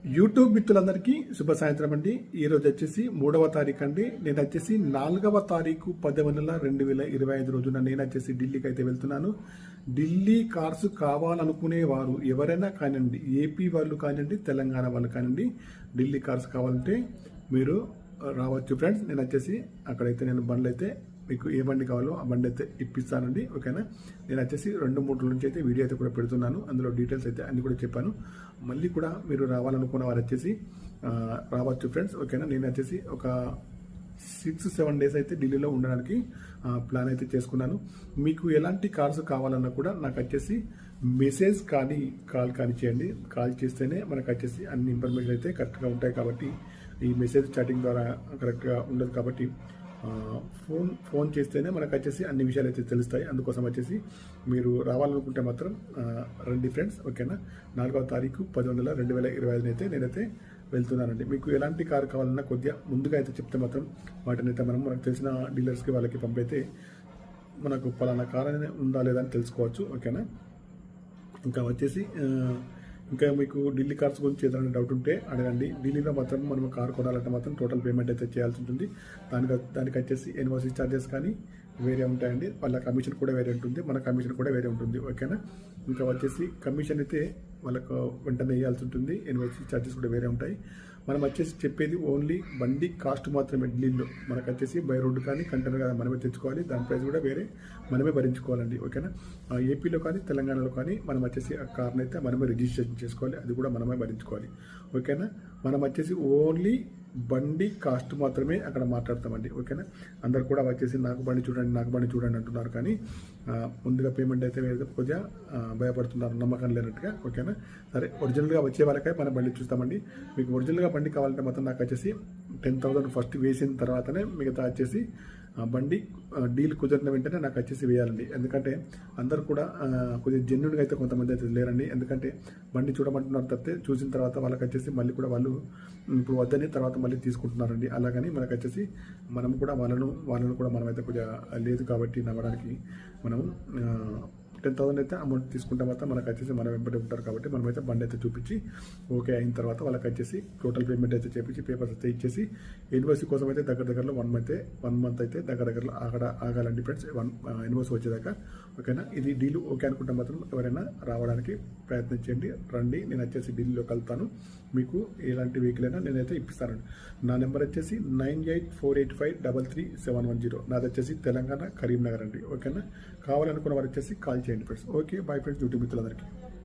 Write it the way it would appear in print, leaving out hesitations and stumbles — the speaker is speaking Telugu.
యూట్యూబ్ మిత్రులందరికీ శుభ సాయంత్రం అండి. ఈరోజు వచ్చేసి 3వ తారీఖు అండి. నేను వచ్చేసి 4వ తారీఖు 10వ నెల 2025 రోజున నేను వచ్చేసి ఢిల్లీకి అయితే వెళ్తున్నాను. ఢిల్లీ కార్స్ కావాలనుకునే వారు ఎవరైనా కానివ్వండి, ఏపీ వాళ్ళు కానివ్వండి, తెలంగాణ వాళ్ళు కానివ్వండి, ఢిల్లీ కార్స్ కావాలంటే మీరు రావచ్చు ఫ్రెండ్స్. నేను వచ్చేసి అక్కడైతే నేను బండ్లు అయితే మీకు ఏ బండి కావాలో ఆ బండి అయితే ఇప్పిస్తానండి, ఓకేనా. నేను వచ్చేసి 2-3 రోజుల నుంచి అయితే వీడియో అయితే కూడా పెడుతున్నాను. అందులో డీటెయిల్స్ అయితే అన్ని కూడా చెప్పాను. మళ్ళీ కూడా మీరు రావాలనుకున్న వారు వచ్చేసి రావచ్చు ఫ్రెండ్స్, ఓకేనా. నేను వచ్చేసి ఒక 6-7 డేస్ అయితే ఢిల్లీలో ఉండడానికి ప్లాన్ అయితే చేసుకున్నాను. మీకు ఎలాంటి కార్స్ కావాలన్నా కూడా నాకు వచ్చేసి మెసేజ్ కానీ కాల్ కానీ చేయండి. కాల్ చేస్తేనే మనకు వచ్చేసి అన్ని ఇన్ఫర్మేషన్ అయితే కరెక్ట్గా ఉంటాయి. కాబట్టి ఈ మెసేజ్ చాటింగ్ ద్వారా కరెక్ట్గా ఉండదు. కాబట్టి ఫోన్ చేస్తేనే మనకు వచ్చేసి అన్ని విషయాలు అయితే తెలుస్తాయి. అందుకోసం వచ్చేసి మీరు రావాలనుకుంటే మాత్రం రండి ఫ్రెండ్స్, ఓకేనా. 4వ తారీఖు 10వ నెల 2025 అయితే నేనైతే వెళ్తున్నానండి. మీకు ఎలాంటి కారు కావాలన్నా కొద్దిగా ముందుగా అయితే చెప్తే మాత్రం వాటిని అయితే మనకు తెలిసిన డీలర్స్కి వాళ్ళకి పంపైతే మనకు పలానా కార్ అనేది ఉందా లేదా అని తెలుసుకోవచ్చు, ఓకేనా. ఇంకా వచ్చేసి ఇంకా మీకు ఢిల్లీ కార్స్ గురించి ఏదైనా డౌట్ ఉంటే అడగండి. ఢిల్లీలో మాత్రం మనం కార్ కొనాలంటే మాత్రం టోటల్ పేమెంట్ అయితే చేయాల్సి ఉంటుంది. దానికి వచ్చేసి ఎన్ఓసి ఛార్జెస్ కానీ వేరే ఉంటాయండి. వాళ్ళ కమిషన్ కూడా వేరే ఉంటుంది, మన కమిషన్ కూడా వేరే ఉంటుంది, ఓకేనా. ఇంకా వచ్చేసి కమిషన్ అయితే వాళ్ళకు వెంటనే వేయాల్సి ఉంటుంది. ఎన్ఓసి ఛార్జెస్ కూడా వేరే ఉంటాయి. మనం వచ్చేసి చెప్పేది ఓన్లీ బండి కాస్ట్ మాత్రమే. ఢిల్లీలో మనకు వచ్చేసి బై రోడ్డు కానీ కంటైనర్ కానీ మనమే తెచ్చుకోవాలి. దాని ప్రైస్ కూడా వేరే మనమే భరించుకోవాలండి, ఓకేనా. ఏపీలో కానీ తెలంగాణలో కానీ మనం వచ్చేసి ఆ కార్ని అయితే మనమే రిజిస్ట్రేషన్ చేసుకోవాలి. అది కూడా మనమే భరించుకోవాలి, ఓకేనా. మనం వచ్చేసి ఓన్లీ బండి కాస్ట్ మాత్రమే అక్కడ మాట్లాడతామండి, ఓకేనా. అందరు కూడా వచ్చేసి నాకు బండి చూడండి అంటున్నారు. కానీ ముందుగా పేమెంట్ అయితే కొద్దిగా భయపడుతున్నారు, నమ్మకం లేనట్టుగా, ఓకేనా. సరే, ఒరిజినల్గా వచ్చే వాళ్ళకే మన బండి చూస్తామండి. మీకు ఒరిజినల్గా బండి కావాలంటే మాత్రం నాకు వచ్చేసి 10,000 ఫస్ట్ వేసిన తర్వాతనే మిగతా వచ్చేసి బండి డీల్ కుదిరిన వెంటనే నాకు వచ్చేసి వేయాలండి. ఎందుకంటే అందరు కూడా కొద్దిగా జెన్యున్గా అయితే కొంతమంది అయితే లేరండి. ఎందుకంటే బండి చూడమంటున్నారు తప్పితే చూసిన తర్వాత వాళ్ళకి వచ్చేసి మళ్ళీ కూడా వాళ్ళు ఇప్పుడు వద్దని తర్వాత మళ్ళీ తీసుకుంటున్నారండి. అలాగని మనకు వచ్చేసి మనం కూడా వాళ్ళను కూడా మనమైతే కొద్దిగా లేదు కాబట్టి నమ్మడానికి మనం 10,000 అయితే అమౌంట్ తీసుకుంటే మాత్రం మనకు వచ్చేసి మనం వెంబడి ఉంటారు. కాబట్టి మనమైతే బండి అయితే చూపించి ఓకే అయిన తర్వాత వాళ్ళకి వచ్చేసి టోటల్ పేమెంట్ అయితే చేపించి పేపర్స్ అయితే ఇచ్చేసి ఎన్ఓసి కోసం అయితే దగ్గరలో 1 మంత్ అయితే దగ్గరలో ఆగాలండి ఫ్రెండ్స్, ఎన్ఓసి వచ్చేదాకా, ఓకేనా. ఇది డీల్ ఓకే అనుకుంటే మాత్రం ఎవరైనా రావడానికి ప్రయత్నించండి, రండి. నేను వచ్చేసి ఢిల్లీలో కలుతాను. మీకు ఎలాంటి వెహికల్ అయినా నేనైతే ఇప్పిస్తానండి. నా నెంబర్ వచ్చేసి 9848533710. నాది వచ్చేసి తెలంగాణ కరీంనగర్ అండి, ఓకేనా. కావాలనుకున్న వారు వచ్చేసి కాల్ చేయండి friends. Okay, bye friends, YouTube మిత్రులందరికీ.